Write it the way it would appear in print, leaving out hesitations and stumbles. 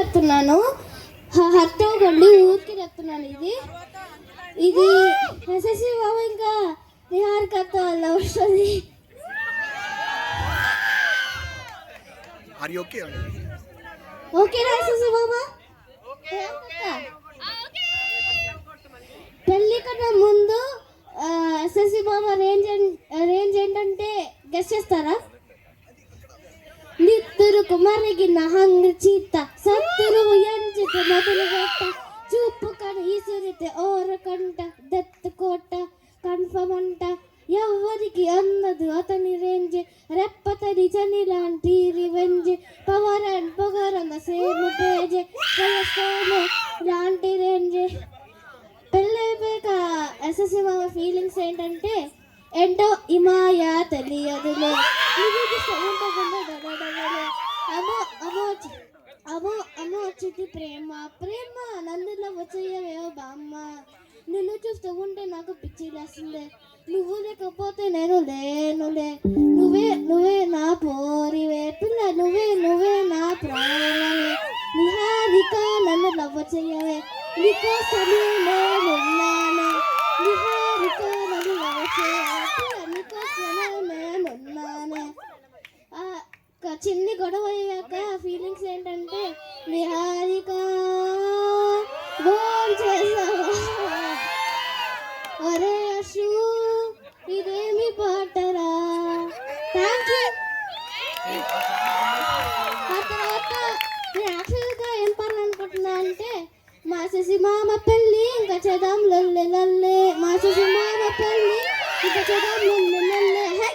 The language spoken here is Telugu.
చెప్తున్నాను, హర్ట్ అవ్వకండి, ఊరికి చెప్తున్నాను. ఇది ఎస్ఎస్సి బాబు ఇంకా నిహారికత్త వల్ల వస్తుంది. ఓకేనా ఎస్ఎస్సి బాబా? పెళ్లి కన్నా ముందు ఎస్ఎస్సి బాబా రేంజ్ ఏంటంటే గెస్ చేస్తారా? నిత్తురు కుమారిగిన హంగ్ చీత సత్తురు ఎంచిత మొదలు గట్ట చూపు కను ఈసురితే ఓర కంట దత్తు కోట కన్ఫర్మ్ అంట ఎవరికి అందదు అతని రేంజ్ రెప్పతని చని లాంటి రివెంజ్ పవర్ అండ్ పొగర్ అన్న సేమ్ పేజ్ లాంటి రేంజ్. పెళ్ళైపోయాక ఎస్ఎస్సి బాబా ఫీలింగ్స్ ఏంటంటే ఏంటో ఇమాయ తెలియదులే, అమ్మో వచ్చింది ప్రేమ ప్రేమ నందులో వచ్చేయవేవో బామ్మ, నిన్ను చూస్తూ ఉంటే నాకు పిచ్చి లేస్తుంది, నువ్వు లేకపోతే నేను లేనులే, నువ్వే నా పోరివే పిల్ల, నువ్వే నా ప్రాణమే నిహారిక, నన్ను లవ్ చెయ్యవే నీకోసమే నేనున్నాను, నిహారిక నన్ను లవ్ చెయ్యవే పిల్ల, నీకోసమే నేనున్నాను. చిన్ని గొడవ అయ్యాక ఫీలింగ్స్ ఏంటంటే నిహారిక బోల్ చేసావా, ఒరే అశు ఇదేమి పాటరా. Thank you. ఆ తర్వాత నేను యాక్చువల్గా ఏం పాడాలనుకుంటున్నా అంటే మా శశి మామ పెళ్ళి ఇంకా చేద్దాం లొల్లె లొల్లె, మా శశి మామ పెళ్ళి ఇంకా చేద్దాం లొల్లె లొల్లె.